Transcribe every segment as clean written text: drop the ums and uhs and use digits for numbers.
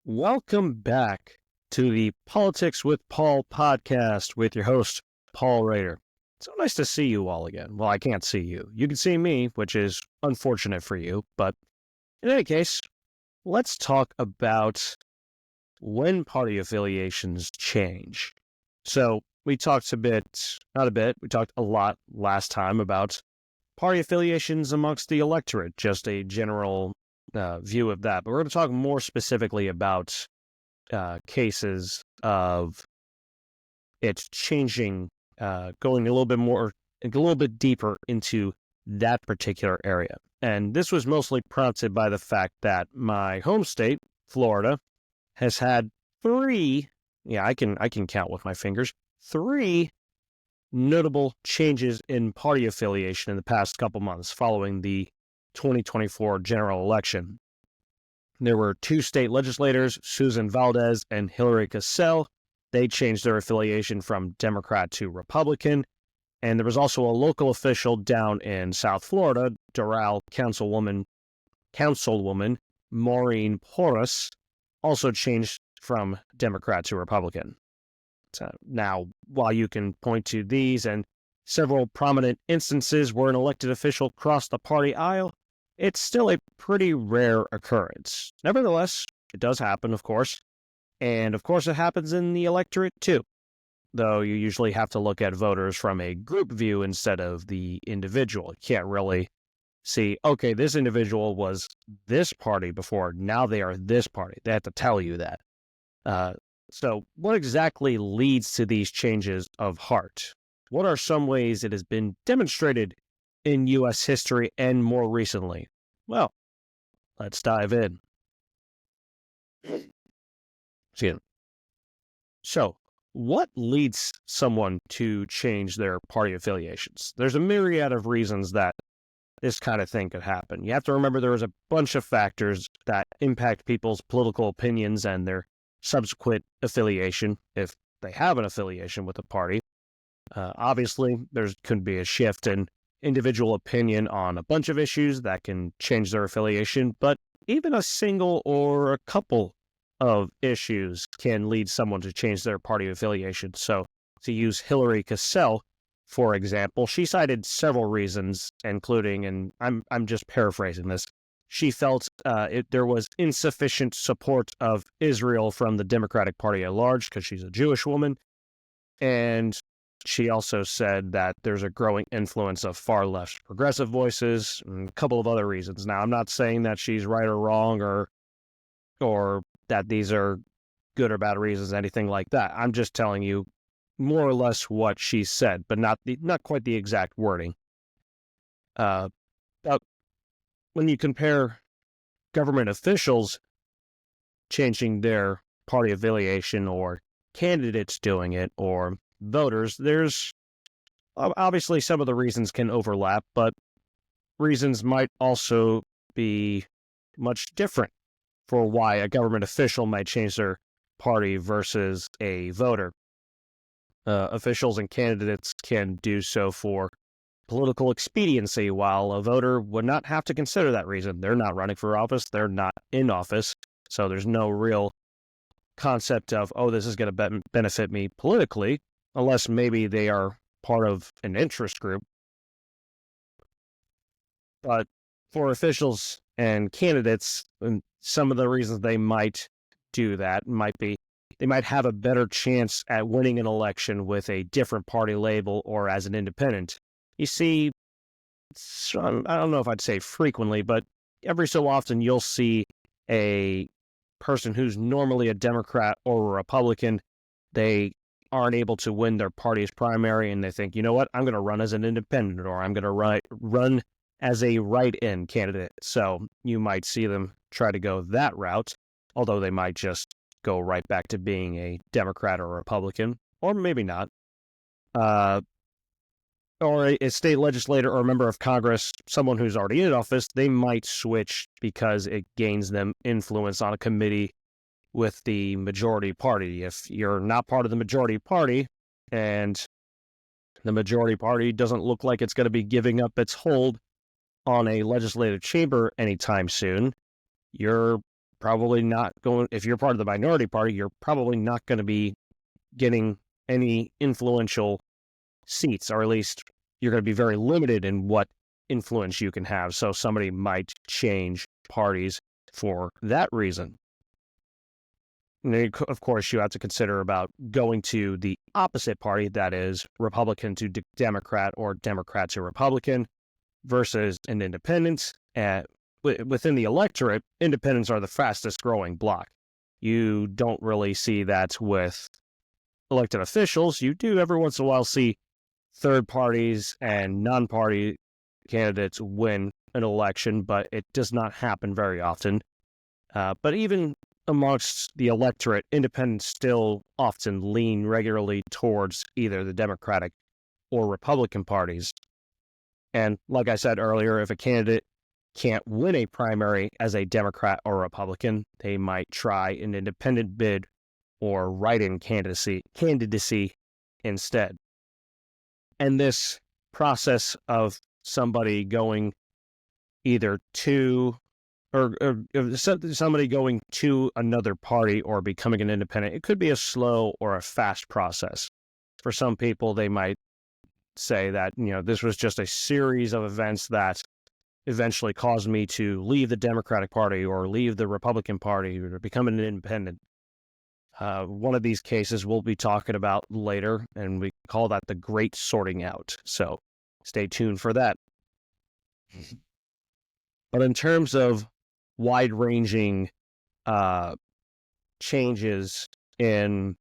Welcome back to the Politics with Paul podcast with your host, Paul Rader. So nice to see you all again. Well, I can't see you. You can see me, which is unfortunate for you. But in any case, let's talk about when party affiliations change. So we talked we talked a lot last time about party affiliations amongst the electorate, just a general view of that. But we're going to talk more specifically about cases of it changing, going a little bit deeper into that particular area. And this was mostly prompted by the fact that my home state, Florida, has had three I can count with my fingers, three notable changes in party affiliation in the past couple months following the 2024 general election. There were two state legislators, Susan Valdez and Hillary Cassell. They changed their affiliation from Democrat to Republican. And there was also a local official down in South Florida, Doral Councilwoman Maureen Porras, also changed from Democrat to Republican. Now, while you can point to these and several prominent instances where an elected official crossed the party aisle, it's still a pretty rare occurrence. Nevertheless, it does happen, of course. And of course, it happens in the electorate too, though you usually have to look at voters from a group view instead of the individual. You can't really see, okay, this individual was this party before, now they are this party. They have to tell you that. So what exactly leads to these changes of heart? What are some ways it has been demonstrated in U.S. history and more recently? Well, let's dive in. So, what leads someone to change their party affiliations? There's a myriad of reasons that this kind of thing could happen. You have to remember there is a bunch of factors that impact people's political opinions and their subsequent affiliation, if they have an affiliation with a party. Obviously, there could be a shift in individual opinion on a bunch of issues that can change their affiliation, but even a single or a couple of issues can lead someone to change their party affiliation. So, to use Hillary Cassell, for example, she cited several reasons, including, and I'm just paraphrasing this, she felt there was insufficient support of Israel from the Democratic Party at large because she's a Jewish woman. And she also said that there's a growing influence of far-left progressive voices and a couple of other reasons. Now, I'm not saying that she's right or wrong or that these are good or bad reasons, anything like that. I'm just telling you more or less what she said, but not quite the exact wording. When you compare government officials changing their party affiliation or candidates doing it or voters, there's obviously some of the reasons can overlap, but reasons might also be much different for why a government official might change their party versus a voter. Officials and candidates can do so for political expediency, while a voter would not have to consider that reason. They're not running for office. They're not in office. So there's no real concept of, oh, this is going to benefit me politically, unless maybe they are part of an interest group. But for officials and candidates, some of the reasons they might do that might be they might have a better chance at winning an election with a different party label or as an independent. You see, I don't know if I'd say frequently, but every so often you'll see a person who's normally a Democrat or a Republican. They aren't able to win their party's primary, and they think, you know what, I'm going to run as an independent, or I'm going to run as a write-in candidate. So you might see them try to go that route, although they might just go right back to being a Democrat or a Republican, or maybe not. Or a state legislator or a member of Congress, someone who's already in office, they might switch because it gains them influence on a committee with the majority party. If you're not part of the majority party and the majority party doesn't look like it's going to be giving up its hold on a legislative chamber anytime soon, you're probably not going, if you're part of the minority party, you're probably not going to be getting any influential seats, or at least you're going to be very limited in what influence you can have. So somebody might change parties for that reason. And then, of course, you have to consider about going to the opposite party, that is Republican to Democrat or Democrat to Republican, versus an independent. Within the electorate, independents are the fastest growing bloc. You don't really see that with elected officials. You do every once in a while see third parties and non-party candidates win an election, but it does not happen very often. But even amongst the electorate, independents still often lean regularly towards either the Democratic or Republican parties. And like I said earlier, if a candidate can't win a primary as a Democrat or Republican, they might try an independent bid or write-in candidacy instead. And this process of somebody going either to or somebody going to another party or becoming an independent, it could be a slow or a fast process. For some people, they might say that, this was just a series of events that eventually caused me to leave the Democratic Party or leave the Republican Party or become an independent. One of these cases we'll be talking about later, and we call that the Great Sorting Out. So stay tuned for that. But in terms of wide-ranging changes in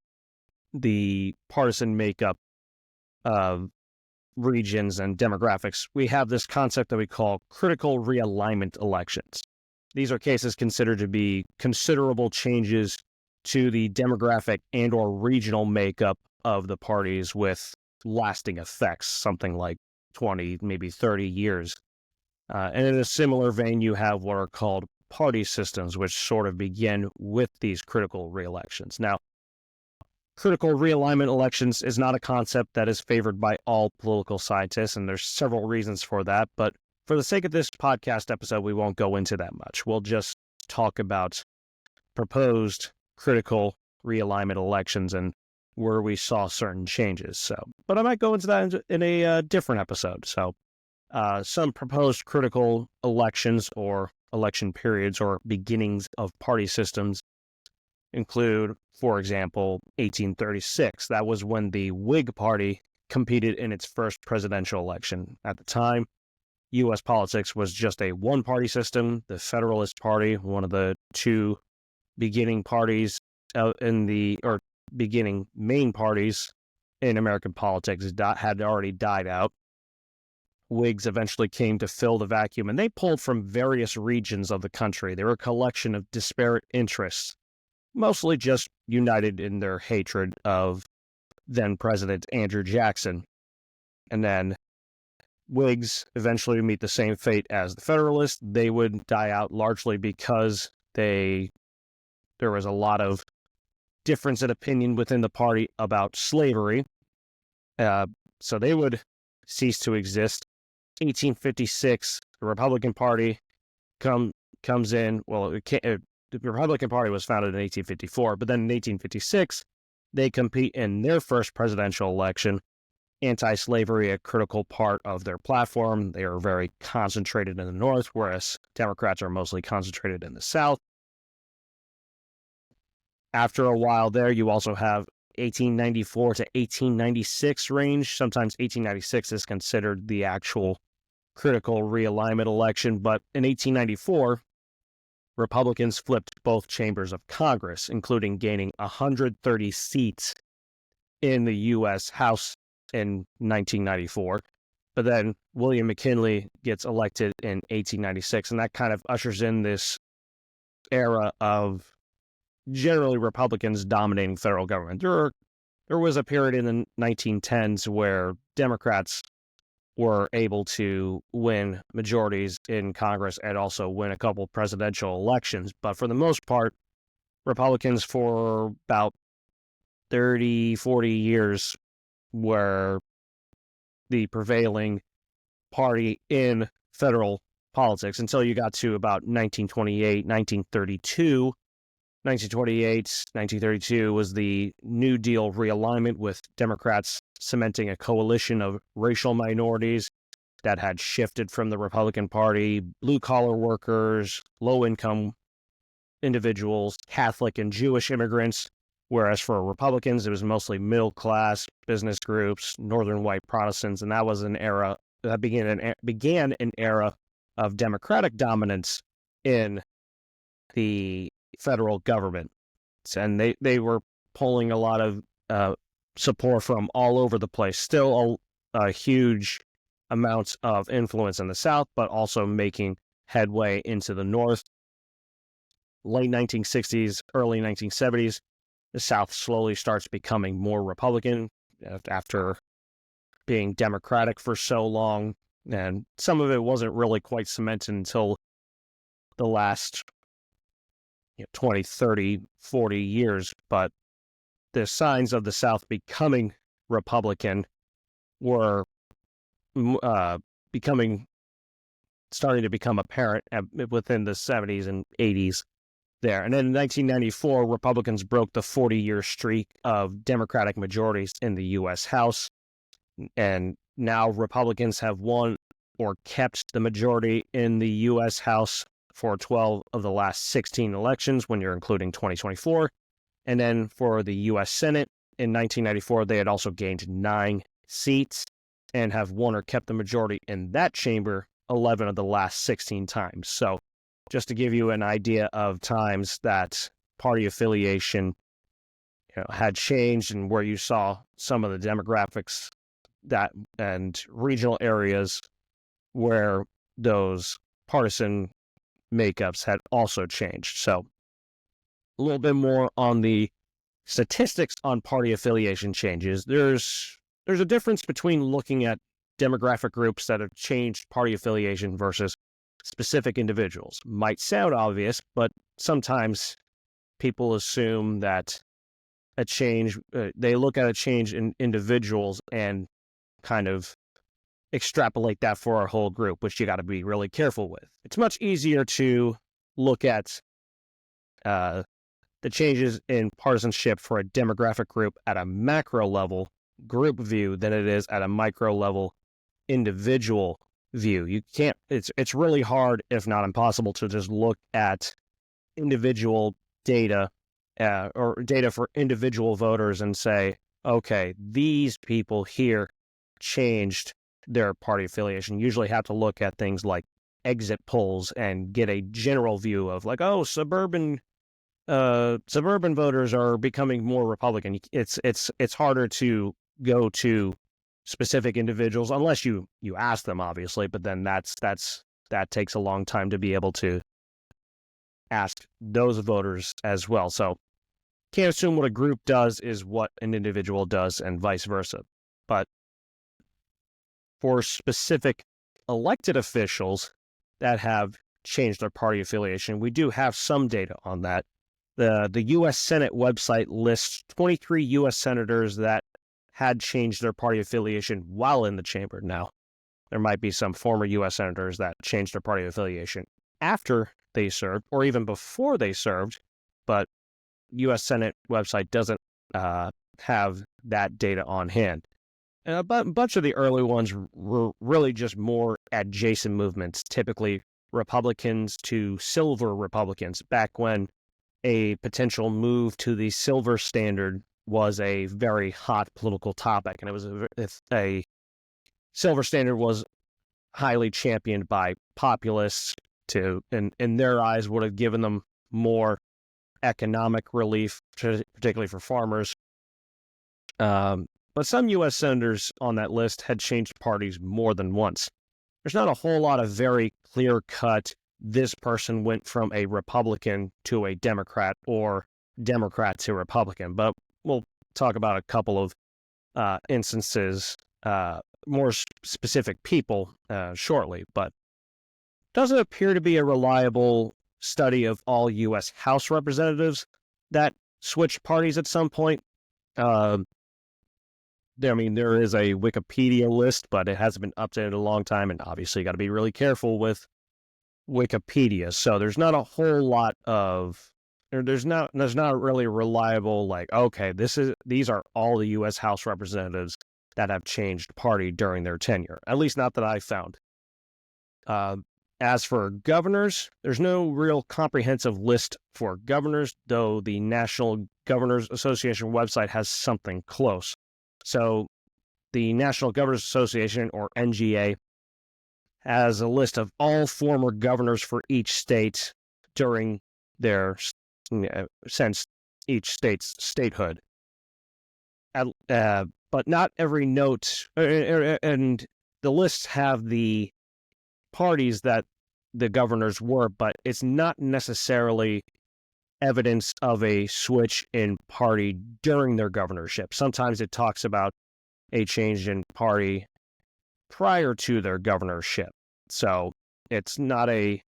the partisan makeup of regions and demographics, we have this concept that we call critical realignment elections. These are cases considered to be considerable changes to the demographic and or regional makeup of the parties with lasting effects, something like 20, maybe 30 years. And in a similar vein, you have what are called party systems, which sort of begin with these critical re-elections. Now, critical realignment elections is not a concept that is favored by all political scientists, and there's several reasons for that. But for the sake of this podcast episode, we won't go into that much. We'll just talk about proposed critical realignment elections and where we saw certain changes. But I might go into that in a different episode. So some proposed critical elections or election periods or beginnings of party systems include, for example, 1836. That was when the Whig Party competed in its first presidential election. At the time, U.S. politics was just a one-party system. The Federalist Party, one of the two beginning parties beginning main parties in American politics, had already died out. Whigs eventually came to fill the vacuum, and they pulled from various regions of the country. They were a collection of disparate interests, mostly just united in their hatred of then-President Andrew Jackson. And then Whigs eventually meet the same fate as the Federalists. They would die out largely because there was a lot of difference in opinion within the party about slavery. So they would cease to exist. 1856, the Republican Party comes in. Well, the Republican Party was founded in 1854, but then in 1856, they compete in their first presidential election. Anti-slavery, a critical part of their platform. They are very concentrated in the North, whereas Democrats are mostly concentrated in the South. After a while there, you also have 1894 to 1896 range. Sometimes 1896 is considered the actual critical realignment election, but in 1894, Republicans flipped both chambers of Congress, including gaining 130 seats in the U.S. House in 1994. But then William McKinley gets elected in 1896, and that kind of ushers in this era of generally Republicans dominating federal government. There was a period in the 1910s where Democrats were able to win majorities in Congress and also win a couple presidential elections. But for the most part, Republicans for about 30, 40 years were the prevailing party in federal politics until you got to about 1928, 1932. 1928, 1932 was the New Deal realignment, with Democrats cementing a coalition of racial minorities that had shifted from the Republican Party: blue-collar workers, low-income individuals, Catholic and Jewish immigrants, whereas for Republicans, it was mostly middle-class, business groups, northern white Protestants, and that was an era that began an era of Democratic dominance in the federal government. And they were pulling a lot of support from all over the place. Still a huge amounts of influence in the South, but also making headway into the North. Late 1960s, early 1970s, the South slowly starts becoming more Republican after being Democratic for so long. And some of it wasn't really quite cemented until the last 20, 30, 40 years. But the signs of the South becoming Republican were starting to become apparent within the 70s and 80s there. And then in 1994, Republicans broke the 40-year streak of Democratic majorities in the U.S. House. And now Republicans have won or kept the majority in the U.S. House for 12 of the last 16 elections, when you're including 2024. And then for the U.S. Senate in 1994, they had also gained 9 seats and have won or kept the majority in that chamber 11 of the last 16 times. So just to give you an idea of times that party affiliation had changed, and where you saw some of the demographics that and regional areas where those partisan makeups had also changed. So a little bit more on the statistics on party affiliation changes. There's a difference between looking at demographic groups that have changed party affiliation versus specific individuals. Might sound obvious, but sometimes people assume that a change, they look at a change in individuals and kind of extrapolate that for our whole group, which you got to be really careful with. It's much easier to look at the changes in partisanship for a demographic group at a macro level group view than it is at a micro level individual view. You can't, it's really hard, if not impossible, to just look at individual data or data for individual voters and say, okay, these people here changed their party affiliation. You usually have to look at things like exit polls and get a general view of, like, oh, suburban voters are becoming more Republican. It's harder to go to specific individuals unless you ask them, obviously, but then that takes a long time to be able to ask those voters as well. So can't assume what a group does is what an individual does, and vice versa. But for specific elected officials that have changed their party affiliation, we do have some data on that. The U.S. Senate website lists 23 U.S. senators that had changed their party affiliation while in the chamber. Now, there might be some former U.S. senators that changed their party affiliation after they served or even before they served, but U.S. Senate website doesn't have that data on hand. And a bunch of the early ones were really just more adjacent movements, typically Republicans to silver Republicans, back when a potential move to the silver standard was a very hot political topic. And it was a silver standard was highly championed by populists in their eyes, would have given them more economic relief, particularly for farmers. But some U.S. senators on that list had changed parties more than once. There's not a whole lot of very clear-cut, this person went from a Republican to a Democrat or Democrat to Republican, but we'll talk about a couple of instances, more specific people shortly. But doesn't appear to be a reliable study of all U.S. House representatives that switched parties at some point. There is a Wikipedia list, but it hasn't been updated in a long time, and obviously you got to be really careful with Wikipedia, so there's not a whole lot of there's not really reliable, like, okay, these are all the U.S. House representatives that have changed party during their tenure. At least not that I found. As for governors, there's no real comprehensive list for governors, though the National Governors Association website has something close. So the National Governors Association, or NGA, has a list of all former governors for each state during their since each state's statehood. But not every note, and the lists have the parties that the governors were, but it's not necessarily evidence of a switch in party during their governorship. Sometimes it talks about a change in party prior to their governorship. So it's not a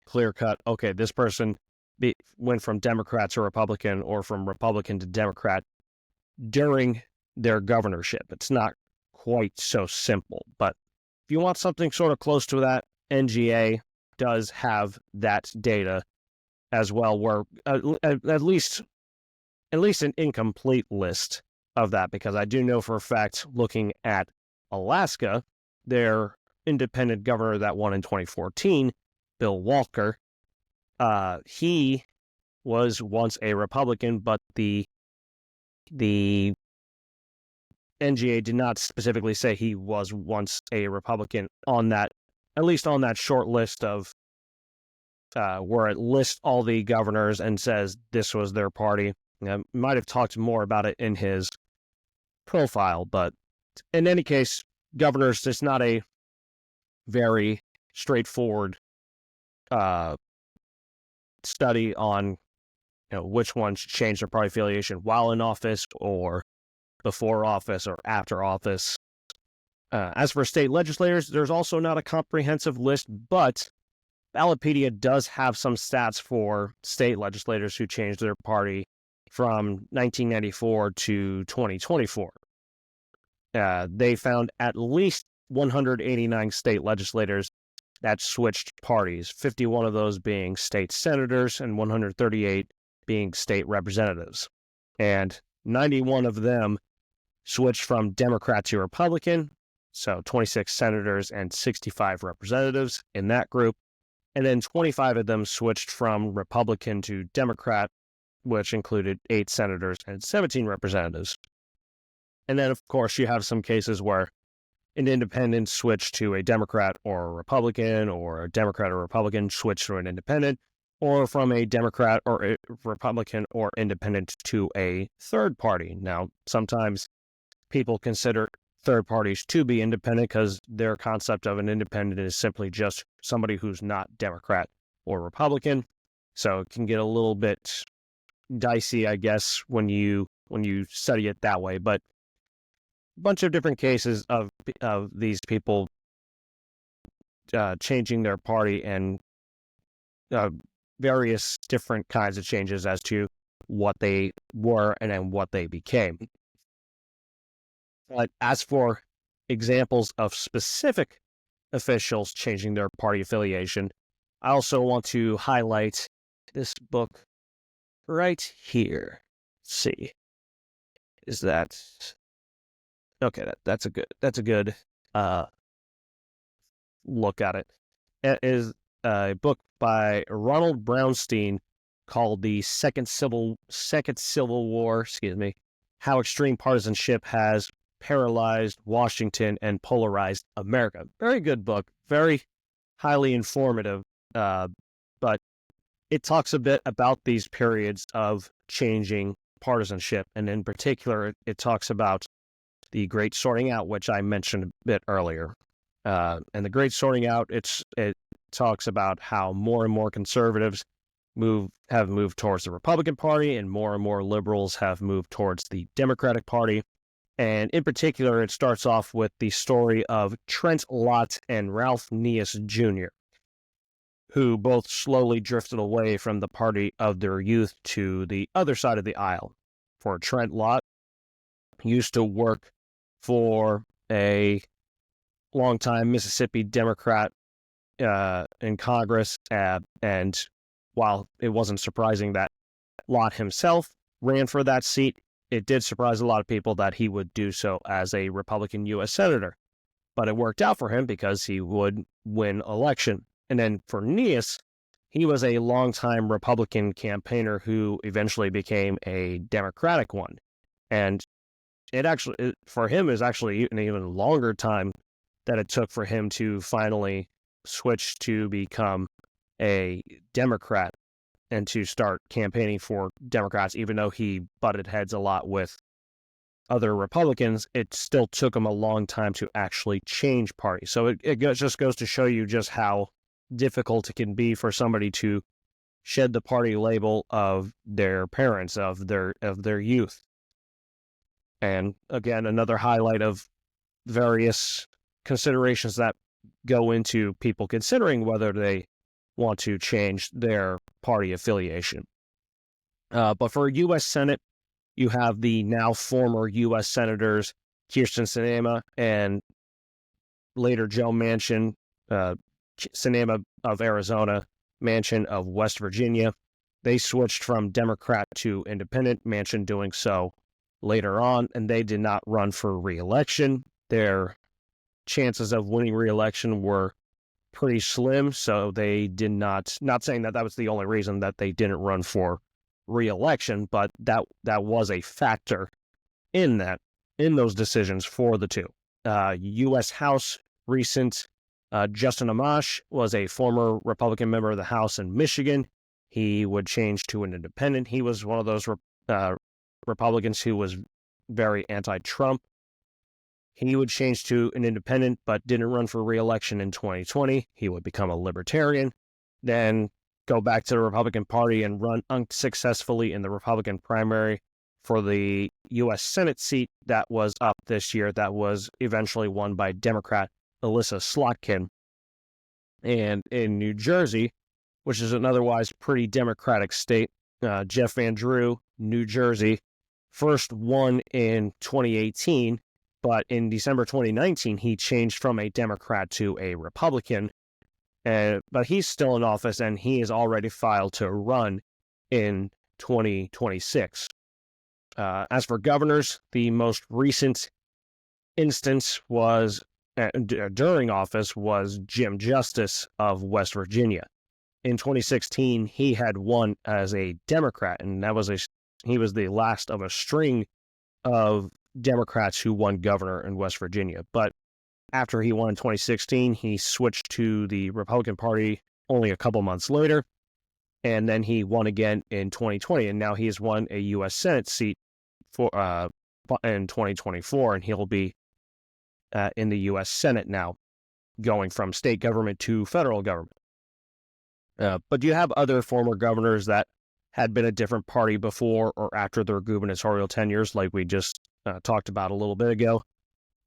clear-cut, okay, this person went from Democrat to Republican or from Republican to Democrat during their governorship. It's not quite so simple. But if you want something sort of close to that, NGA does have that data as well, where at least an incomplete list of that, because I do know for a fact, looking at Alaska, their independent governor that won in 2014, Bill Walker, he was once a Republican, but the NGA did not specifically say he was once a Republican on that, at least on that short list of where it lists all the governors and says this was their party. Might have talked more about it in his profile, but in any case, governors, it's not a very straightforward study on which ones change their party affiliation while in office or before office or after office. As for state legislators, there's also not a comprehensive list, but Ballotpedia does have some stats for state legislators who changed their party from 1994 to 2024. They found at least 189 state legislators that switched parties, 51 of those being state senators and 138 being state representatives. And 91 of them switched from Democrat to Republican, so 26 senators and 65 representatives in that group. And then 25 of them switched from Republican to Democrat, which included 8 senators and 17 representatives. And then, of course, you have some cases where an independent switched to a Democrat or a Republican, or a Democrat or Republican switched to an independent, or from a Democrat or a Republican or independent to a third party. Now, sometimes people consider third parties to be independent because their concept of an independent is simply just somebody who's not Democrat or Republican. So it can get a little bit dicey, I guess, when you study it that way. But a bunch of different cases of these people changing their party, and various different kinds of changes as to what they were and then what they became. But as for examples of specific officials changing their party affiliation, I also want to highlight this book right here. Let's see. Is that okay? That's a good look at it. It is a book by Ronald Brownstein called "The Second Civil War." How extreme partisanship has paralyzed Washington and polarized America. Very good book, very highly informative, but it talks a bit about these periods of changing partisanship, and in particular, it talks about the Great Sorting Out, which I mentioned a bit earlier. And the Great Sorting Out, it talks about how more and more conservatives have moved towards the Republican Party, and more liberals have moved towards the Democratic Party. And in particular, it starts off with the story of Trent Lott and Ralph Neas Jr., who both slowly drifted away from the party of their youth to the other side of the aisle. For Trent Lott, used to work for a longtime Mississippi Democrat in Congress. And while it wasn't surprising that Lott himself ran for that seat, it did surprise a lot of people that he would do so as a Republican U.S. Senator. But it worked out for him because he would win election. And then for Nias, he was a longtime Republican campaigner who eventually became a Democratic one. And for him, is actually an even longer time that it took for him to finally switch to become a Democrat and to start campaigning for Democrats, even though he butted heads a lot with other Republicans. It still took him a long time to actually change parties. So just goes to show you just how difficult it can be for somebody to shed the party label of their parents, of their youth. And again, another highlight of various considerations that go into people considering whether they want to change their party affiliation. But for U.S. Senate, you have the now former U.S. Senators Kyrsten Sinema and later Joe Manchin, Sinema of Arizona, Manchin of West Virginia. They switched from Democrat to Independent, Manchin doing so later on, and they did not run for re-election. Their chances of winning re-election were pretty slim, so they did not saying that was the only reason that they didn't run for re-election, but that was a factor in those decisions for the two. U.S. House recent Justin Amash was a former Republican member of the House in Michigan. He would change to an independent. He was one of those Republicans who was very anti-Trump. He would change to an independent, but didn't run for re-election in 2020. He would become a libertarian, then go back to the Republican Party and run unsuccessfully in the Republican primary for the U.S. Senate seat that was up this year, that was eventually won by Democrat Elissa Slotkin. And in New Jersey, which is an otherwise pretty Democratic state, Jeff Van Drew, New Jersey, first won in 2018, but in December 2019, he changed from a Democrat to a Republican. But he's still in office, and he is already filed to run in 2026. As for governors, the most recent instance was during office was Jim Justice of West Virginia. In 2016, he had won as a Democrat, and he was the last of a string of Democrats who won governor in West Virginia. But after he won in 2016, he switched to the Republican Party only a couple months later, and then he won again in 2020, and now he has won a U.S. Senate seat in 2024, and he'll be in the U.S. Senate now, going from state government to federal government. But you have other former governors that had been a different party before or after their gubernatorial tenures, like we just talked about a little bit ago.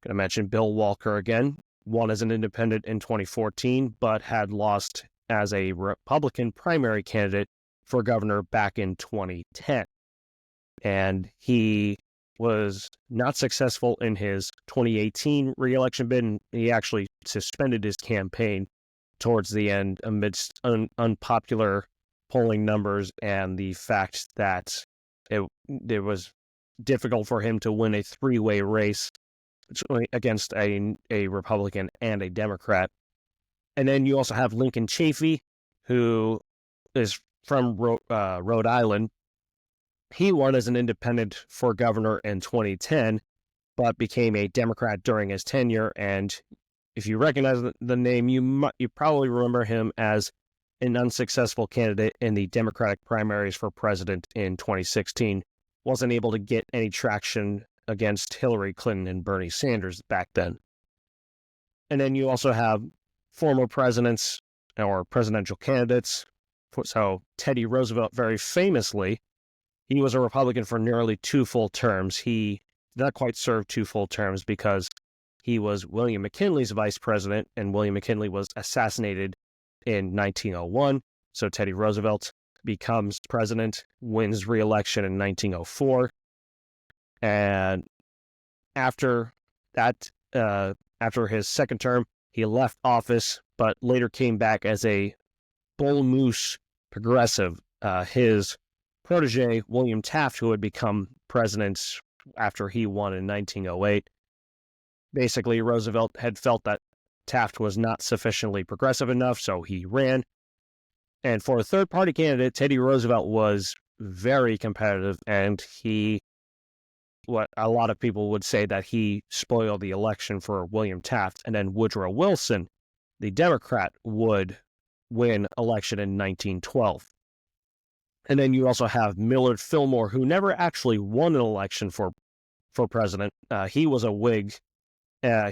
Going to mention Bill Walker again, won as an independent in 2014, but had lost as a Republican primary candidate for governor back in 2010. And he was not successful in his 2018 re-election bid, and he actually suspended his campaign towards the end amidst unpopular polling numbers and the fact that it was difficult for him to win a three-way race against a Republican and a Democrat. And then you also have Lincoln Chafee, who is from Rhode Island. He won as an independent for governor in 2010, but became a Democrat during his tenure. And if you recognize the name, you probably remember him as an unsuccessful candidate in the Democratic primaries for president in 2016. Wasn't able to get any traction against Hillary Clinton and Bernie Sanders back then. And then you also have former presidents or presidential candidates. So Teddy Roosevelt, very famously, he was a Republican for nearly 2 full terms. He did not quite serve 2 full terms because he was William McKinley's vice president, and William McKinley was assassinated in 1901. So Teddy Roosevelt becomes president, wins re-election in 1904. And after that, after his second term, he left office, but later came back as a bull moose progressive. His protege, William Taft, who had become president after he won in 1908, basically Roosevelt had felt that Taft was not sufficiently progressive enough, so he ran. And for a third-party candidate, Teddy Roosevelt was very competitive, and what a lot of people would say that he spoiled the election for William Taft, and then Woodrow Wilson, the Democrat, would win election in 1912. And then you also have Millard Fillmore, who never actually won an election for president. He was a Whig.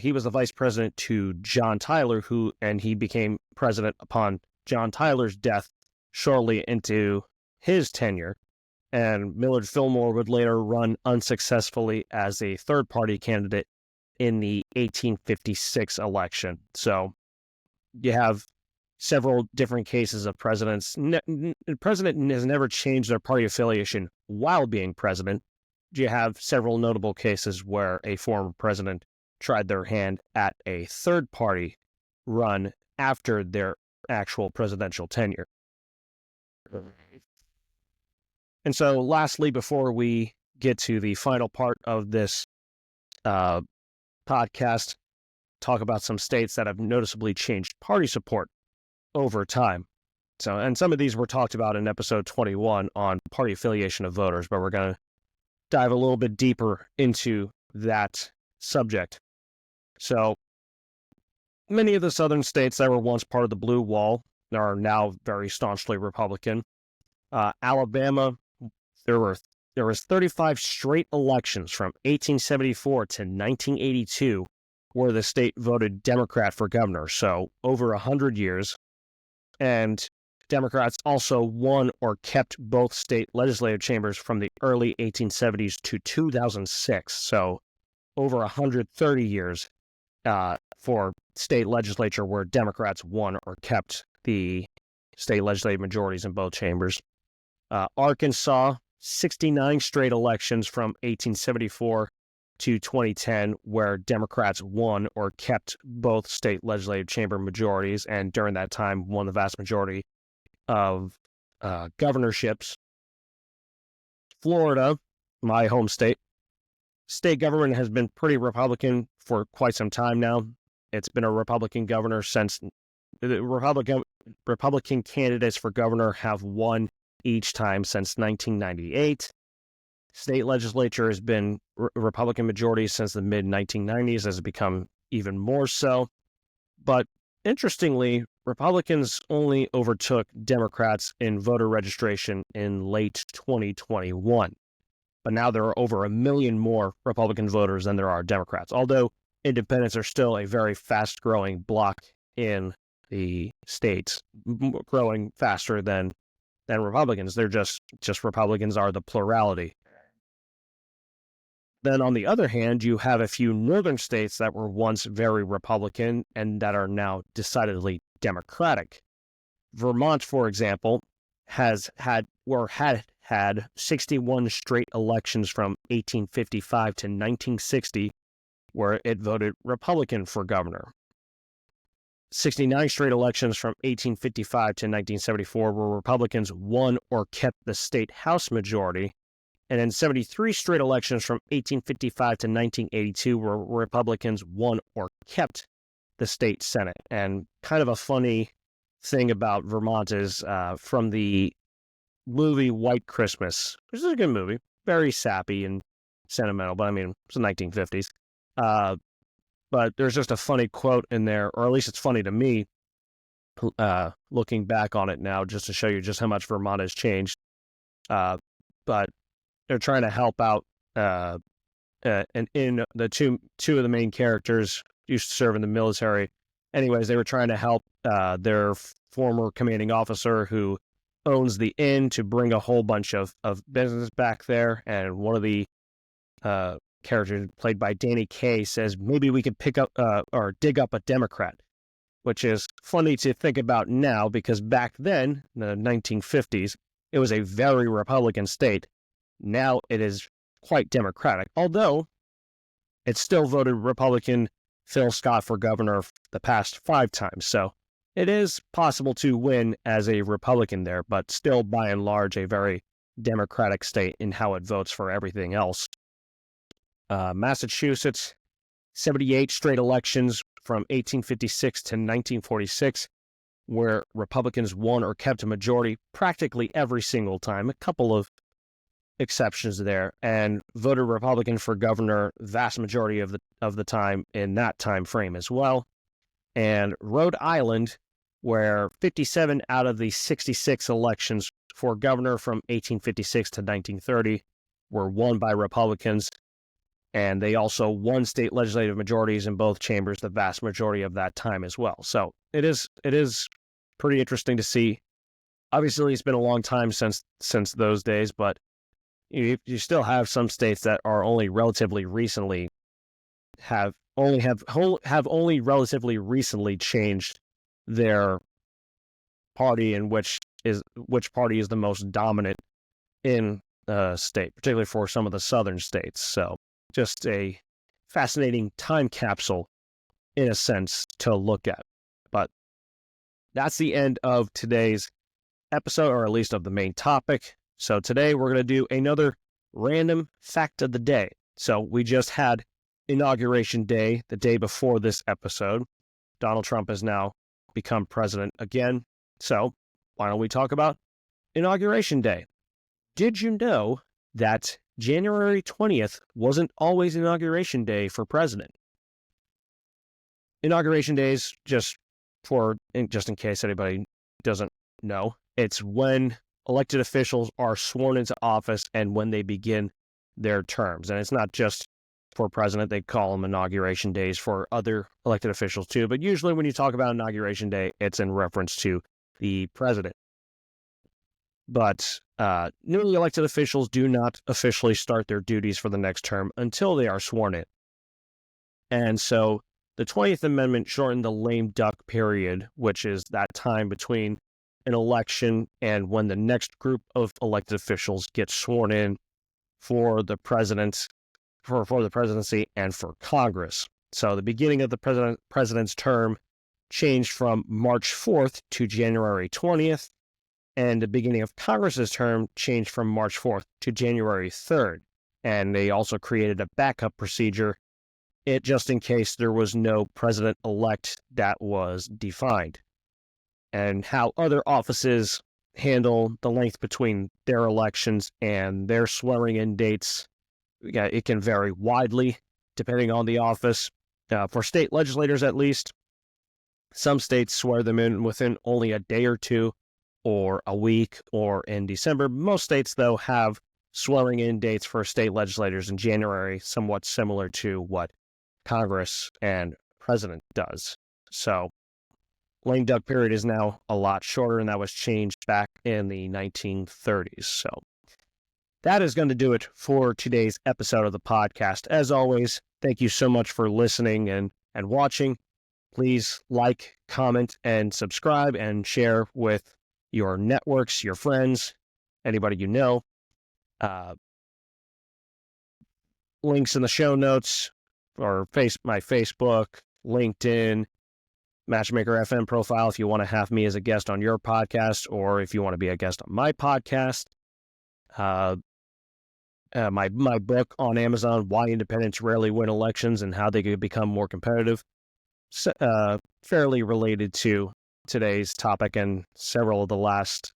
He was the vice president to John Tyler, and he became president upon John Tyler's death shortly into his tenure. And Millard Fillmore would later run unsuccessfully as a third-party candidate in the 1856 election. So you have several different cases of presidents. The president has never changed their party affiliation while being president. You have several notable cases where a former president tried their hand at a third-party run after their actual presidential tenure. And so lastly, before we get to the final part of this podcast, talk about some states that have noticeably changed party support over time. So, and some of these were talked about in episode 21 on party affiliation of voters, but we're going to dive a little bit deeper into that subject. So, many of the southern states that were once part of the Blue Wall are now very staunchly Republican. Alabama, there was 35 straight elections from 1874 to 1982 where the state voted Democrat for governor, so over 100 years. And Democrats also won or kept both state legislative chambers from the early 1870s to 2006, so over 130 years for state legislature where Democrats won or kept the state legislative majorities in both chambers. Arkansas, 69 straight elections from 1874 to 2010 where Democrats won or kept both state legislative chamber majorities, and during that time won the vast majority of governorships. Florida, my home state government has been pretty Republican for quite some time now. It's been a Republican governor since the Republican candidates for governor have won each time since 1998. State legislature has been Republican majority since the mid-1990s, has become even more so. But interestingly, Republicans only overtook Democrats in voter registration in late 2021. But now there are over 1 million more Republican voters than there are Democrats, although independents are still a very fast-growing bloc in the states, growing faster than Republicans. They're just Republicans are the plurality. Then on the other hand, you have a few northern states that were once very Republican and that are now decidedly Democratic. Vermont, for example, had 61 straight elections from 1855 to 1960 where it voted Republican for governor. 69 straight elections from 1855 to 1974 where Republicans won or kept the state House majority, and then 73 straight elections from 1855 to 1982 where Republicans won or kept the state Senate. And kind of a funny thing about Vermont is from the movie White Christmas, which is a good movie, very sappy and sentimental, but I mean, it's the 1950s. But there's just a funny quote in there, or at least it's funny to me, looking back on it now, just to show you just how much Vermont has changed. But they're trying to help out, and in the two of the main characters used to serve in the military. Anyways, they were trying to help their former commanding officer who owns the inn to bring a whole bunch of business back there, and one of the character played by Danny Kaye says, maybe we could pick up or dig up a Democrat, which is funny to think about now because back then, in the 1950s, it was a very Republican state. Now it is quite Democratic, although it still voted Republican Phil Scott for governor the past 5 times. So it is possible to win as a Republican there, but still by and large a very Democratic state in how it votes for everything else. Massachusetts, 78 straight elections from 1856 to 1946, where Republicans won or kept a majority practically every single time. A couple of exceptions there, and voted Republican for governor vast majority of the time in that time frame as well. And Rhode Island, where 57 out of the 66 elections for governor from 1856 to 1930 were won by Republicans, and they also won state legislative majorities in both chambers the vast majority of that time as well. So it is pretty interesting to see. Obviously, it's been a long time since those days, but you still have some states that are only relatively recently have only relatively recently changed their party and which party is the most dominant in the state, particularly for some of the southern states. So just a fascinating time capsule in a sense to look at. But that's the end of today's episode, or at least of the main topic. So today we're going to do another random fact of the day. So we just had Inauguration Day the day before this episode. Donald Trump has now become president again. So why don't we talk about Inauguration Day? Did you know that January 20th wasn't always Inauguration Day for president? Inauguration Days, just in case anybody doesn't know, it's when elected officials are sworn into office and when they begin their terms. And it's not just for president, they call them inauguration days for other elected officials too. But usually when you talk about Inauguration Day, it's in reference to the president. But newly elected officials do not officially start their duties for the next term until they are sworn in. And so the 20th Amendment shortened the lame duck period, which is that time between an election and when the next group of elected officials get sworn in for the president, for the presidency and for Congress. So the beginning of the president's term changed from March 4th to January 20th, and the beginning of Congress's term changed from March 4th to January 3rd. And they also created a backup procedure, just in case there was no president-elect that was defined. And how other offices handle the length between their elections and their swearing-in dates, it can vary widely depending on the office. For state legislators, at least, some states swear them in within only a day or two, or a week, or in December. Most states, though, have swearing-in dates for state legislators in January, somewhat similar to what Congress and president does. So lame duck period is now a lot shorter, and that was changed back in the 1930s. So that is going to do it for today's episode of the podcast. As always, thank you so much for listening and watching. Please like, comment, and subscribe, and share with your networks, your friends, anybody you know. Links in the show notes, or my Facebook, LinkedIn, Matchmaker FM profile if you want to have me as a guest on your podcast, or if you want to be a guest on my podcast. My book on Amazon, Why Independents Rarely Win Elections and How They Could Become More Competitive, fairly related to today's topic and several of the last,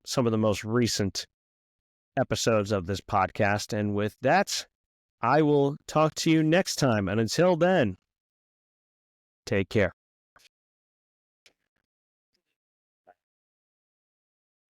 some of the most recent episodes of this podcast. And with that, I will talk to you next time. And until then, take care.